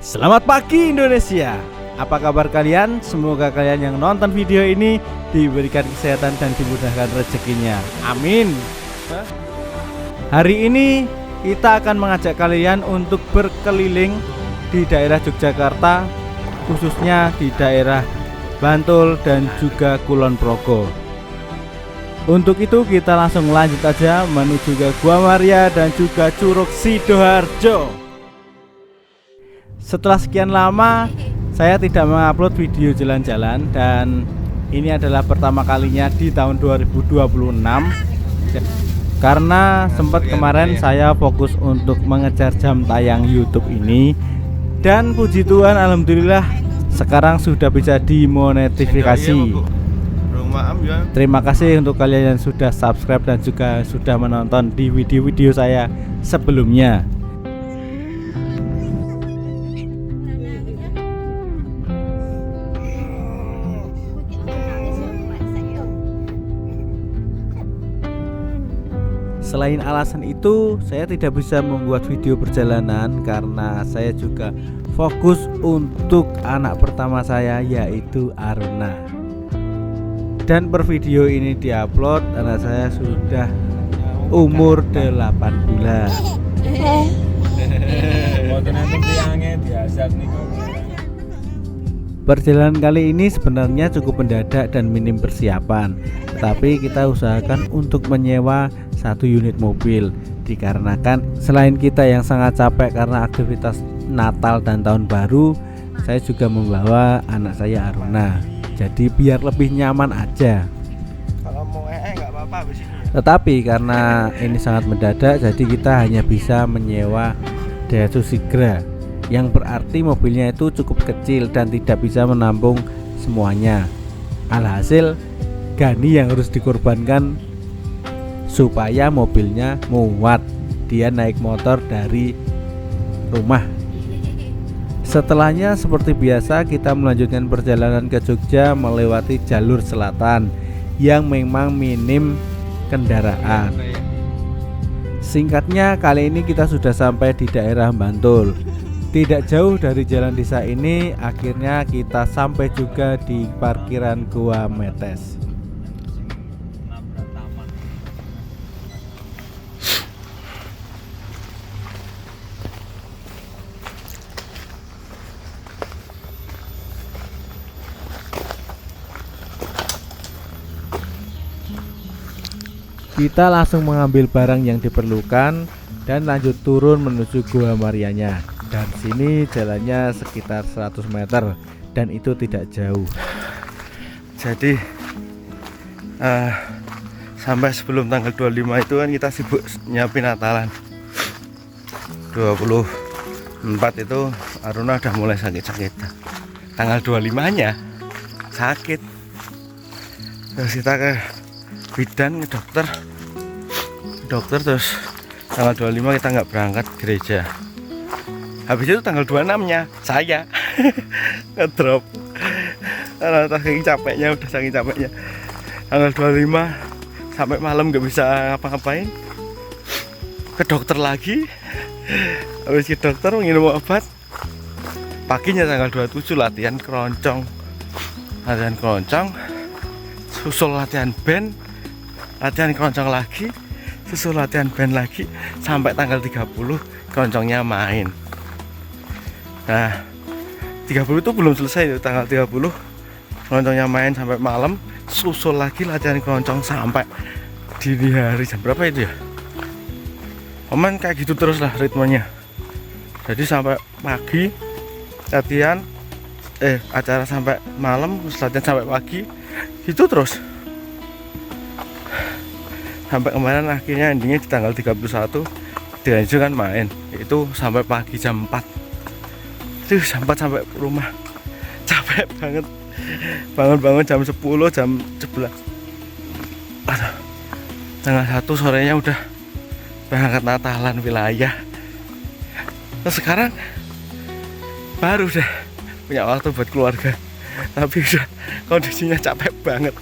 Selamat pagi Indonesia. Apa kabar kalian? Semoga kalian yang nonton video ini diberikan kesehatan dan dimudahkan rezekinya. Amin. Hari ini kita akan mengajak kalian untuk berkeliling di daerah Yogyakarta, khususnya di daerah Bantul dan juga Kulon Progo. Untuk itu kita langsung lanjut aja menuju ke Gua Maria dan juga Curug Sidoarjo. Setelah sekian lama saya tidak mengupload video jalan-jalan, dan ini adalah pertama kalinya di tahun 2026 karena sempat kemarin saya fokus untuk mengejar jam tayang YouTube ini, dan puji Tuhan alhamdulillah sekarang sudah bisa dimonetisasi. Terima kasih untuk kalian yang sudah subscribe dan juga sudah menonton di video-video saya sebelumnya. Selain alasan itu, saya tidak bisa membuat video perjalanan karena saya juga fokus untuk anak pertama saya, yaitu Aruna. Dan per video ini diupload anak saya sudah umur 8 bulan. Perjalanan kali ini sebenarnya cukup mendadak dan minim persiapan, tetapi kita usahakan untuk menyewa satu unit mobil, dikarenakan selain kita yang sangat capek karena aktivitas Natal dan Tahun Baru, saya juga membawa anak saya Aruna, jadi biar lebih nyaman aja. Kalau mau nggak apa-apa habis ini. Tetapi karena ini sangat mendadak, jadi kita hanya bisa menyewa Daihatsu Sigra, yang berarti mobilnya itu cukup kecil dan tidak bisa menampung semuanya. Alhasil Gani yang harus dikorbankan supaya mobilnya muat. Dia naik motor dari rumah. Setelahnya seperti biasa kita melanjutkan perjalanan ke Jogja melewati jalur selatan yang memang minim kendaraan. Singkatnya, kali ini kita sudah sampai di daerah Bantul. Tidak jauh dari jalan desa ini, akhirnya kita sampai juga di parkiran Gua Metes. Kita langsung mengambil barang yang diperlukan dan lanjut turun menuju Gua Marianya. Dan sini jalannya sekitar 100 meter dan itu tidak jauh. Jadi sampai sebelum tanggal 25 itu kan kita sibuk nyiapin Natalan. 24 itu Aruna udah mulai sakit-sakit. Tanggal 25-nya sakit. Terus kita ke bidan, ke dokter, terus tanggal 25 kita nggak berangkat gereja. Habis itu tanggal 26-nya saya ngedrop karena saking capeknya, udah saking capeknya. Tanggal 25 sampai malam nggak bisa ngapa-ngapain, ke dokter lagi. Habis ke dokter minum obat. Paginya tanggal 27 latihan keroncong, susul latihan band, latihan keroncong lagi, susul latihan band lagi, sampai tanggal 30 keroncongnya main. Nah 30 itu belum selesai itu, tanggal 30 keroncongnya main sampai malam, susul lagi latihan keroncong sampai dini hari. Jam berapa itu ya? Oman kayak gitu terus lah ritmenya. Jadi sampai pagi latihan, acara sampai malam, latihan sampai pagi, gitu terus. Sampai kemarin akhirnya endingnya di tanggal 31 dilanjutkan main, itu sampai pagi jam 4. Tuh sampai rumah capek banget, bangun jam 10, jam 11. Aduh, tanggal 1 sorenya udah berangkat Natalan wilayah. Terus sekarang baru deh punya waktu buat keluarga, tapi udah kondisinya capek banget.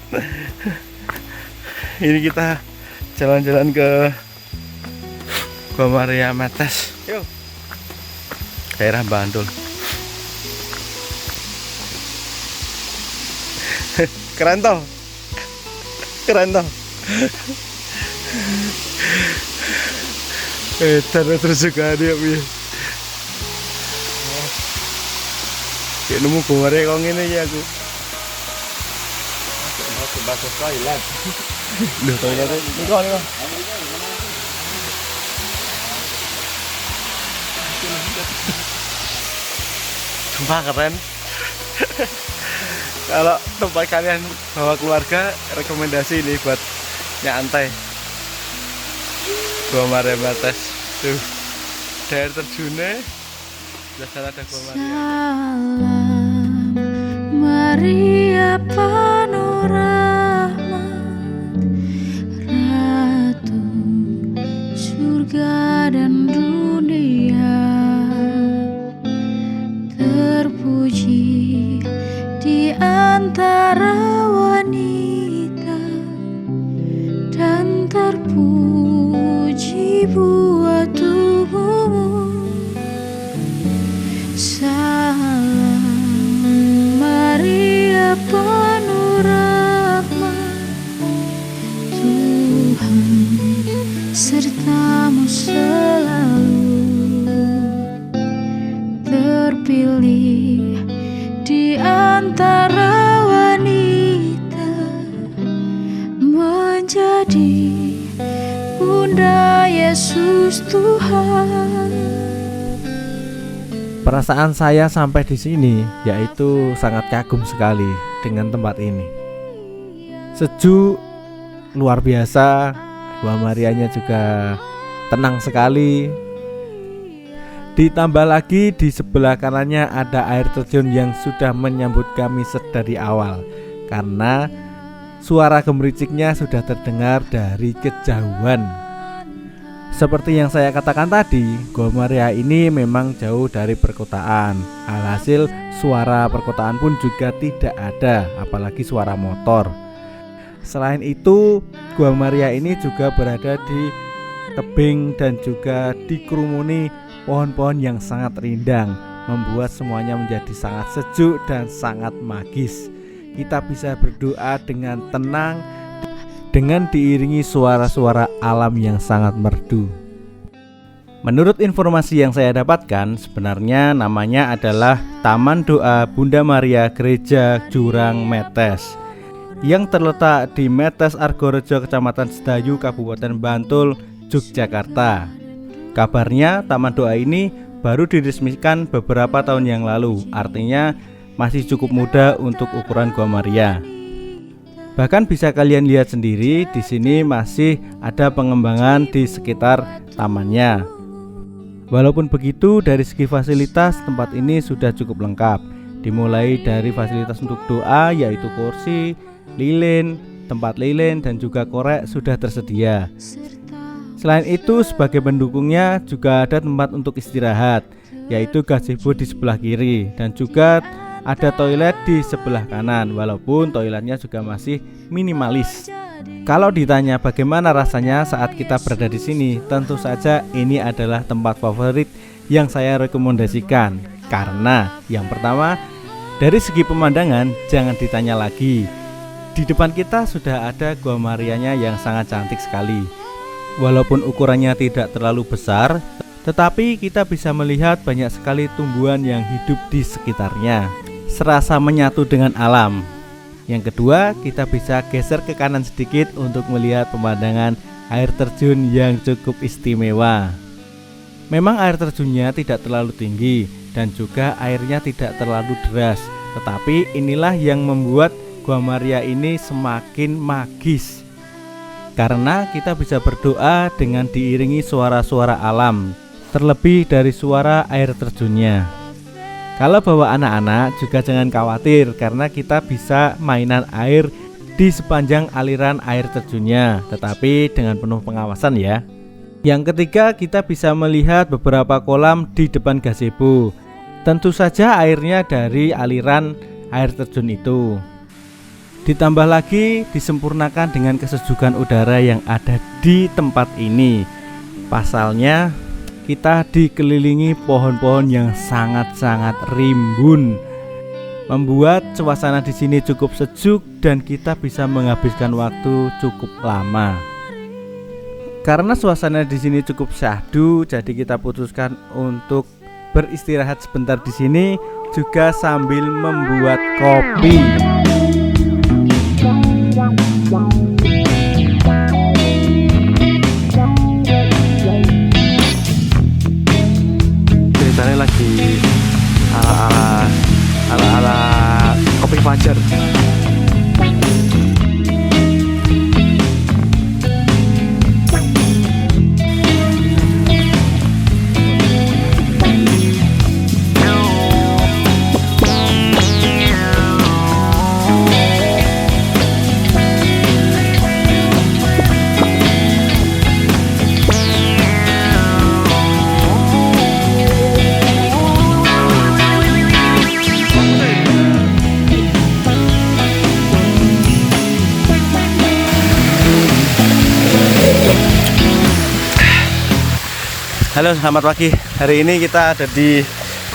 Ini kita jalan-jalan ke Gua Maria Metes, daerah Bantul. Keren toh? Keren toh? Terus juga dia piye. Kayak nemu gomare kok ngene iki aku. Bagus toilet. Loh toilet niku. Sumpah keren. Kalau tempat kalian bawa keluarga, rekomendasi ini buat nyantai. Gua Maria Metes. Tuh. Daerah terjunnya. Sudah sana ada Gua Maria. Salam Maria penuh rahmat, Ratu surga dan dunia, terpuji di antara wanita dan terpuji buat tubuhmu. Salam Maria penuh rahmat, Tuhan sertamu selalu, terpilih di antara wanita, menjadi Bunda Yesus Tuhan. Perasaan saya sampai di sini yaitu sangat kagum sekali dengan tempat ini. Sejuk, luar biasa. Gua Marianya juga tenang sekali. Ditambah lagi di sebelah kanannya ada air terjun yang sudah menyambut kami sedari awal, karena suara gemericiknya sudah terdengar dari kejauhan. Seperti yang saya katakan tadi, Gua Maria ini memang jauh dari perkotaan. Alhasil suara perkotaan pun juga tidak ada, apalagi suara motor. Selain itu, Gua Maria ini juga berada di tebing dan juga dikerumuni pohon-pohon yang sangat rindang, membuat semuanya menjadi sangat sejuk dan sangat magis. Kita bisa berdoa dengan tenang, dengan diiringi suara-suara alam yang sangat merdu. Menurut informasi yang saya dapatkan, sebenarnya namanya adalah Taman Doa Bunda Maria Gereja Jurang Metes, yang terletak di Metes Argorejo, Kecamatan Sedayu, Kabupaten Bantul, Yogyakarta. Kabarnya Taman Doa ini baru diresmikan beberapa tahun yang lalu, artinya masih cukup muda untuk ukuran Gua Maria. Bahkan bisa kalian lihat sendiri, di sini masih ada pengembangan di sekitar tamannya. Walaupun begitu, dari segi fasilitas tempat ini sudah cukup lengkap. Dimulai dari fasilitas untuk doa, yaitu kursi, lilin, tempat lilin, dan juga korek sudah tersedia. Selain itu, sebagai pendukungnya juga ada tempat untuk istirahat, yaitu gazebo di sebelah kiri, dan juga ada toilet di sebelah kanan, walaupun toiletnya juga masih minimalis. Kalau ditanya bagaimana rasanya saat kita berada di sini, tentu saja ini adalah tempat favorit yang saya rekomendasikan. Karena yang pertama, dari segi pemandangan jangan ditanya lagi. Di depan kita sudah ada Gua Marianya yang sangat cantik sekali. Walaupun ukurannya tidak terlalu besar, tetapi kita bisa melihat banyak sekali tumbuhan yang hidup di sekitarnya, serasa menyatu dengan alam. Yang kedua, kita bisa geser ke kanan sedikit untuk melihat pemandangan air terjun yang cukup istimewa. Memang air terjunnya tidak terlalu tinggi dan juga airnya tidak terlalu deras, tetapi inilah yang membuat Gua Maria ini semakin magis, karena kita bisa berdoa dengan diiringi suara-suara alam, terlebih dari suara air terjunnya. Kalau bawa anak-anak juga jangan khawatir, karena kita bisa mainan air di sepanjang aliran air terjunnya, tetapi dengan penuh pengawasan ya. Yang ketiga, kita bisa melihat beberapa kolam di depan gazebo. Tentu saja airnya dari aliran air terjun itu. Ditambah lagi disempurnakan dengan kesejukan udara yang ada di tempat ini. Pasalnya kita dikelilingi pohon-pohon yang sangat-sangat rimbun. membuat suasana di sini cukup sejuk dan kita bisa menghabiskan waktu cukup lama. Karena suasana di sini cukup syahdu, jadi kita putuskan untuk beristirahat sebentar di sini juga sambil membuat kopi. Ceritanya lagi ala kopi fajar. Halo, selamat pagi. Hari ini kita ada di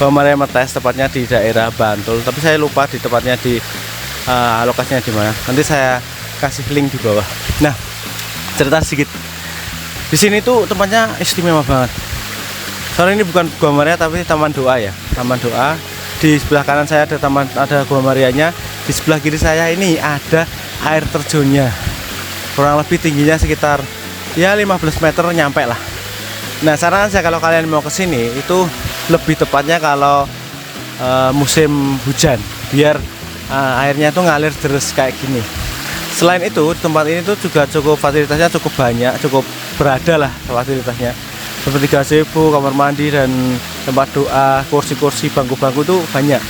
Gua Maria Metes, tepatnya di daerah Bantul. Tapi saya lupa di tepatnya di lokasinya di mana. Nanti saya kasih link di bawah. Nah, cerita sedikit. Di sini tuh tempatnya istimewa banget. Soalnya ini bukan Gua Maria tapi Taman Doa ya. Taman Doa. Di sebelah kanan saya ada Gua Marianya. Di sebelah kiri saya ini ada air terjunnya. Kurang lebih tingginya sekitar ya 15 meter nyampe lah. Nah, saran saya kalau kalian mau kesini itu lebih tepatnya kalau musim hujan, biar airnya tuh ngalir terus kayak gini. Selain itu, tempat ini tuh juga cukup fasilitasnya cukup banyak, cukup berada lah fasilitasnya. Seperti gazebo, kamar mandi dan tempat doa, kursi-kursi, bangku-bangku tuh banyak.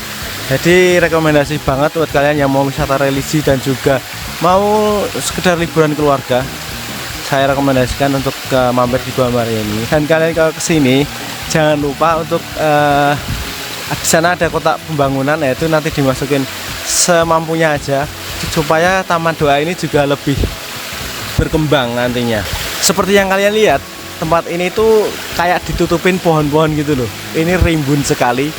Jadi rekomendasi banget buat kalian yang mau wisata religi dan juga mau sekedar liburan keluarga. Saya rekomendasikan untuk mampir di Gua Maria ini. Dan kalian kalau kesini jangan lupa untuk di sana ada kotak pembangunan, yaitu nanti dimasukin semampunya aja supaya Taman Doa ini juga lebih berkembang nantinya. Seperti yang kalian lihat, tempat ini tuh kayak ditutupin pohon-pohon gitu loh. Ini rimbun sekali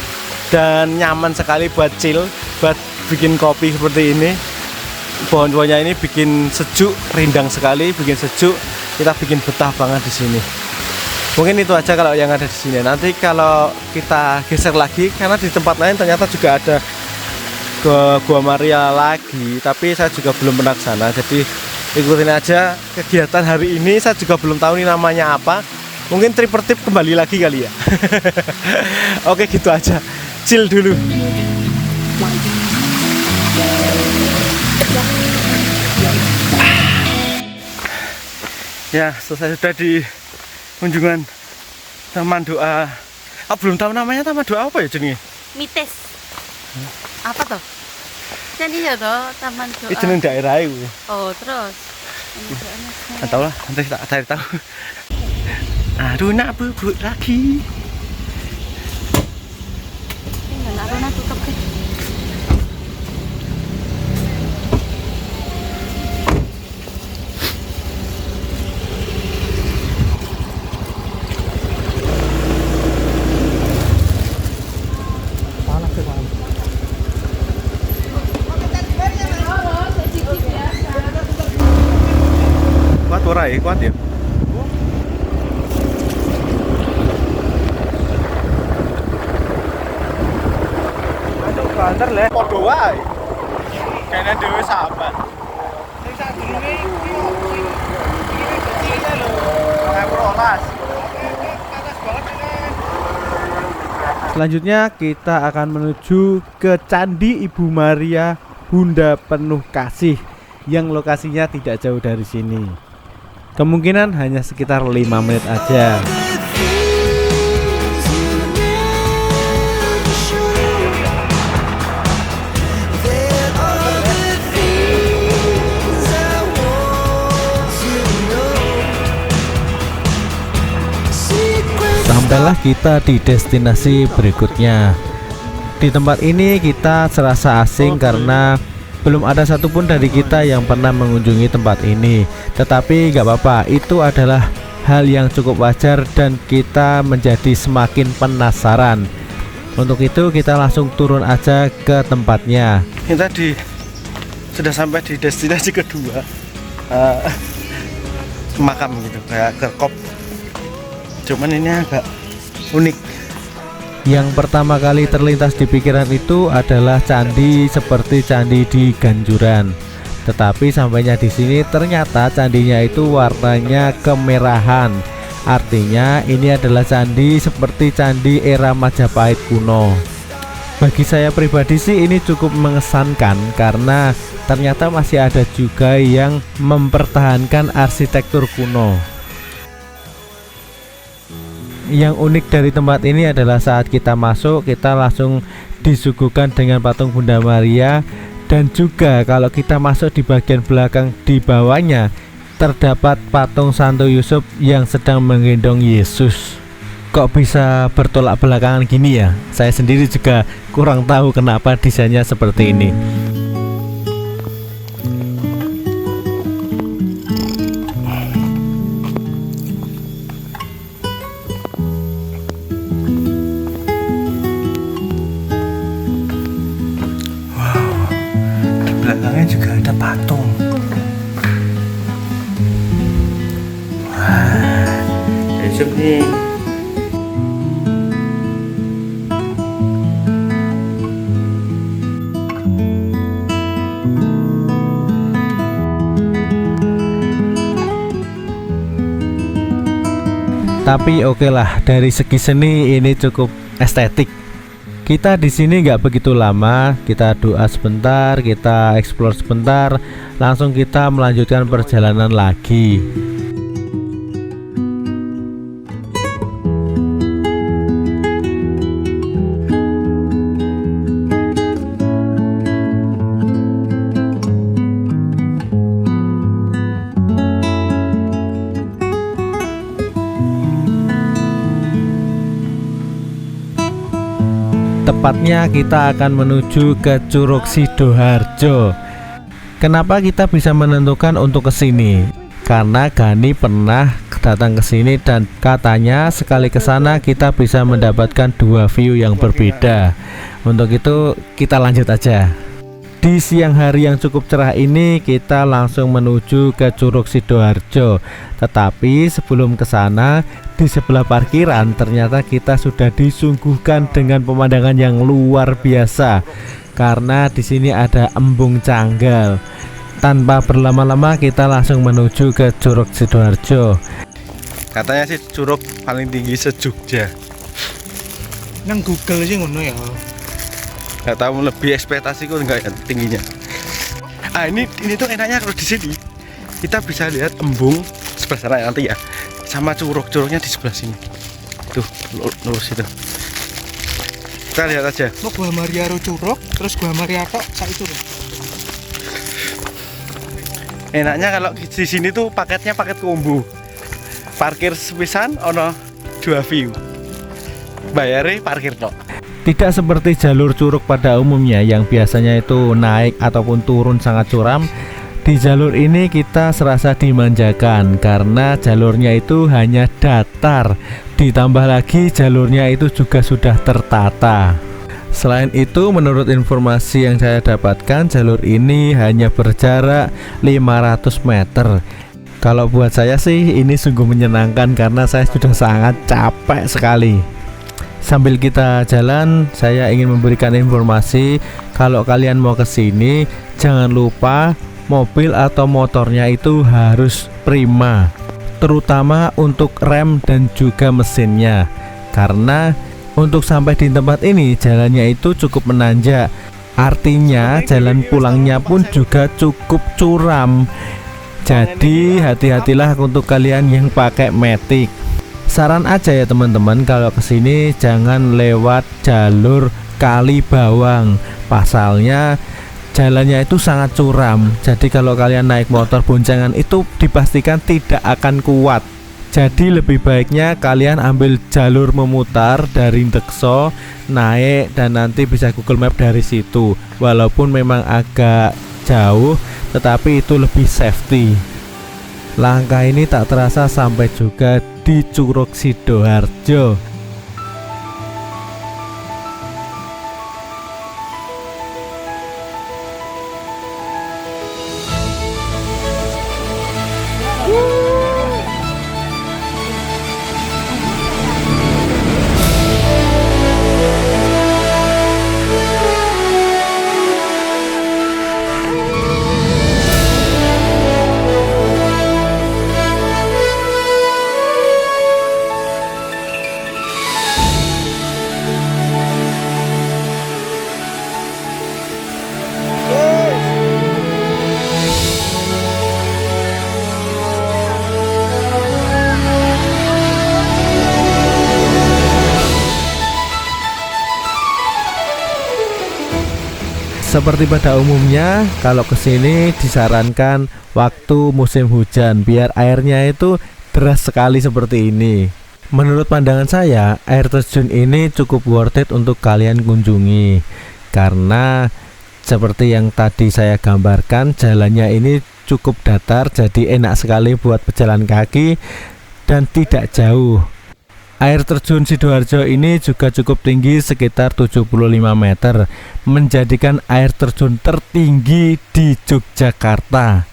dan nyaman sekali buat chill, buat bikin kopi seperti ini. Pohon-pohonnya ini bikin sejuk, rindang sekali, bikin sejuk. Kita bikin betah banget di sini. Mungkin itu aja kalau yang ada di sini. Nanti kalau kita geser lagi, karena di tempat lain ternyata juga ada Gua Maria lagi, tapi saya juga belum pernah ke sana. Jadi ikutin aja kegiatan hari ini. Saya juga belum tahu ini namanya apa. Mungkin trip per trip kembali lagi kali ya. Oke, gitu aja. Chill dulu. Ya, selesai sudah di kunjungan Taman Doa. Belum tahu namanya Taman Doa apa ya jenenge? Mites. Apa toh? Jadi ya toh Taman Doa. Ini jeneng daerah itu. Oh, terus. Nggak tahu lah, nanti tak cari tahu. Aduh, nak bubuk lagi. Enggak Rona tutup deh. Kuat ora ya? Kuat ya? Aduh, banter le. Padha wae. Kene dhewe sahabat. Sing sadurunge iki iki lho. 2012. Selanjutnya kita akan menuju ke Candi Ibu Maria Bunda Penuh Kasih yang lokasinya tidak jauh dari sini. Kemungkinan hanya sekitar 5 menit aja. Sampailah kita di destinasi berikutnya. Di tempat ini kita serasa asing karena belum ada satupun dari kita yang pernah mengunjungi tempat ini. Tetapi gak apa-apa, itu adalah hal yang cukup wajar dan kita menjadi semakin penasaran. Untuk itu kita langsung turun aja ke tempatnya. Kita sudah sampai di destinasi kedua, makam gitu, kayak kerkop. Cuman ini agak unik. Yang pertama kali terlintas di pikiran itu adalah candi seperti candi di Ganjuran. Tetapi sampainya di sini ternyata candinya itu warnanya kemerahan. Artinya ini adalah candi seperti candi era Majapahit kuno. Bagi saya pribadi sih ini cukup mengesankan karena ternyata masih ada juga yang mempertahankan arsitektur kuno. Yang unik dari tempat ini adalah saat kita masuk, kita langsung disuguhkan dengan patung Bunda Maria. Dan juga kalau kita masuk di bagian belakang di bawahnya terdapat patung Santo Yusuf yang sedang menggendong Yesus. Kok bisa bertolak belakangan gini ya? Saya sendiri juga kurang tahu kenapa desainnya seperti ini. Belakangnya juga ada patung. Wah, Yesus nih. Tapi oke lah, dari segi seni ini cukup estetik. Kita di sini nggak begitu lama, kita doa sebentar, kita explore sebentar, langsung kita melanjutkan perjalanan lagi. Tepatnya kita akan menuju ke Curug Sidoarjo. Kenapa kita bisa menentukan untuk ke sini? Karena Gani pernah datang ke sini dan katanya sekali ke sana kita bisa mendapatkan dua view yang berbeda. Untuk itu kita lanjut aja. Di siang hari yang cukup cerah ini kita langsung menuju ke Curug Sidoarjo. Tetapi sebelum ke sana, di sebelah parkiran ternyata kita sudah disuguhkan dengan pemandangan yang luar biasa. Karena di sini ada embung Canggal. Tanpa berlama-lama kita langsung menuju ke Curug Sidoarjo. Katanya sih curug paling tinggi se-Jogja. Nang Google sih ngono ya. Gak tahu lebih ekspektasiku enggak ya tingginya. Ah ini tuh enaknya kalau di sini kita bisa lihat embung sebelah sana nanti ya, sama curugnya di sebelah sini. Tuh lurus itu. Kita lihat aja. Mau gua Maria ro curug, terus gua Maria tok sak itu. Enaknya kalau di sini tuh paketnya paket combo. Parkir sepisan ono 2 view. Bayare parkir tok. Tidak seperti jalur curug pada umumnya yang biasanya itu naik ataupun turun sangat curam. Di jalur ini kita serasa dimanjakan karena jalurnya itu hanya datar. Ditambah lagi jalurnya itu juga sudah tertata. Selain itu, menurut informasi yang saya dapatkan, jalur ini hanya berjarak 500 meter. Kalau buat saya sih ini sungguh menyenangkan karena saya sudah sangat capek sekali. Sambil kita jalan, saya ingin memberikan informasi kalau kalian mau ke sini, jangan lupa mobil atau motornya itu harus prima, terutama untuk rem dan juga mesinnya. Karena untuk sampai di tempat ini jalannya itu cukup menanjak. Artinya jalan pulangnya pun juga cukup curam. Jadi hati-hatilah untuk kalian yang pakai Matic. Saran aja ya teman-teman, kalau kesini jangan lewat jalur Kali Bawang. Pasalnya jalannya itu sangat curam. Jadi kalau kalian naik motor boncengan itu dipastikan tidak akan kuat. Jadi lebih baiknya kalian ambil jalur memutar dari Dekso, naik dan nanti bisa Google Map dari situ. Walaupun memang agak jauh, tetapi itu lebih safety. Langkah ini tak terasa sampai juga di Curug Sidoarjo. Seperti pada umumnya, kalau kesini disarankan waktu musim hujan biar airnya itu deras sekali seperti ini. Menurut pandangan saya, air terjun ini cukup worth it untuk kalian kunjungi karena seperti yang tadi saya gambarkan, jalannya ini cukup datar, jadi enak sekali buat pejalan kaki dan tidak jauh. Air terjun Sidoarjo ini juga cukup tinggi sekitar 75 meter, menjadikan air terjun tertinggi di Yogyakarta.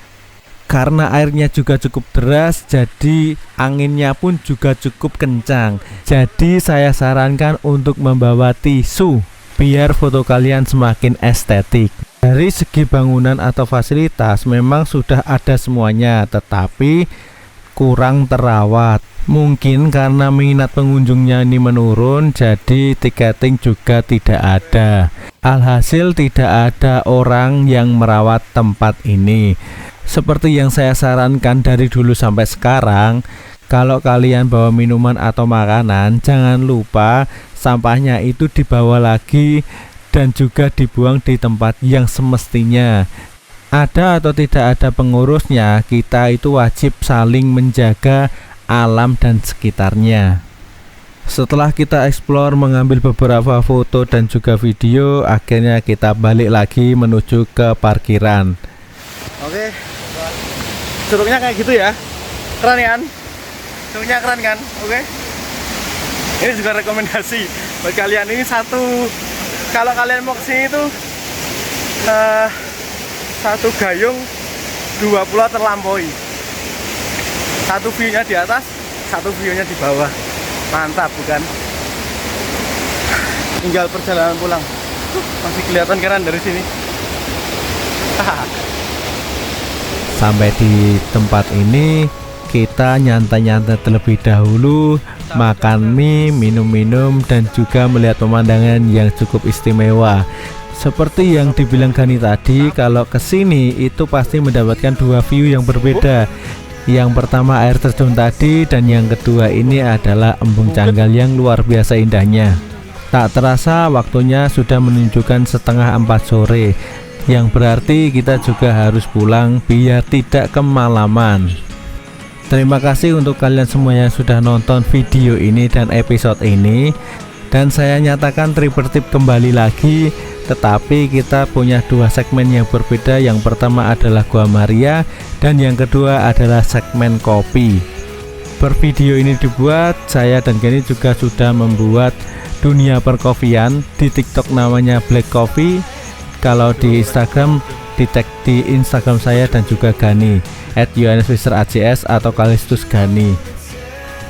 Karena airnya juga cukup deras, jadi anginnya pun juga cukup kencang. Jadi saya sarankan untuk membawa tisu biar foto kalian semakin estetik. Dari segi bangunan atau fasilitas memang sudah ada semuanya, tetapi kurang terawat. Mungkin karena minat pengunjungnya ini menurun, jadi tiketing juga tidak ada. Alhasil tidak ada orang yang merawat tempat ini. Seperti yang saya sarankan dari dulu sampai sekarang, kalau kalian bawa minuman atau makanan, jangan lupa sampahnya itu dibawa lagi dan juga dibuang di tempat yang semestinya. Ada atau tidak ada pengurusnya, kita itu wajib saling menjaga alam dan sekitarnya. Setelah kita explore, mengambil beberapa foto dan juga video, akhirnya kita balik lagi menuju ke parkiran. Oke, curugnya kayak gitu ya, keren kan? Curugnya keren kan? Oke. Ini juga rekomendasi buat kalian. Ini kalau kalian mau kesini itu satu gayung 2 pulau terlampaui. Satu view-nya di atas, satu view-nya di bawah. Mantap bukan? Tinggal perjalanan pulang. Masih kelihatan keren dari sini. Sampai di tempat ini kita nyantai-nyantai terlebih dahulu, makan mie, minum-minum, dan juga melihat pemandangan yang cukup istimewa. Seperti yang dibilang Gani tadi, kalau kesini itu pasti mendapatkan 2 view yang berbeda. Yang pertama air terjun tadi, dan yang kedua ini adalah embung Canggal yang luar biasa indahnya. Tak terasa waktunya sudah menunjukkan setengah 4 sore, yang berarti kita juga harus pulang biar tidak kemalaman. Terima kasih untuk kalian semua yang sudah nonton video ini dan episode ini. Dan saya nyatakan Tripertip kembali lagi, tetapi kita punya 2 segmen yang berbeda. Yang pertama adalah Gua Maria, dan yang kedua adalah segmen kopi. Per video ini dibuat, saya dan Gani juga sudah membuat dunia perkopian. Di TikTok namanya Black Coffee. Kalau di Instagram, di-tag di Instagram saya dan juga Gani @yohaneswisser_ajs atau Kalistus Gani.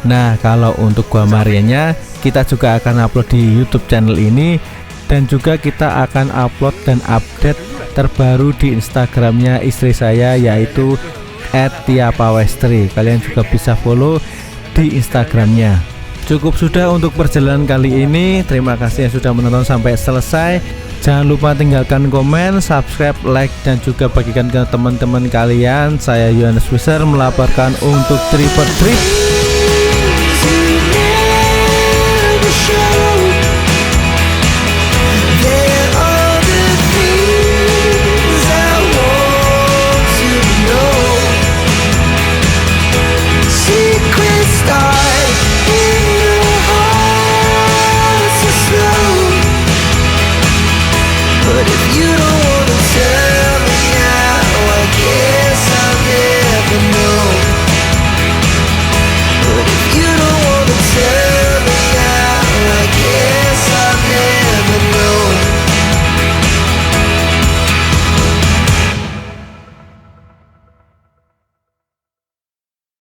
Nah, kalau untuk Gua Marianya, kita juga akan upload di YouTube channel ini, dan juga kita akan upload dan update terbaru di Instagramnya istri saya, yaitu @tiapawestri. Kalian juga bisa follow di Instagramnya. Cukup sudah untuk perjalanan kali ini. Terima kasih yang sudah menonton sampai selesai. Jangan lupa tinggalkan komen, subscribe, like, dan juga bagikan ke teman-teman kalian. Saya Yohanes Wisser melaporkan untuk Tripertip.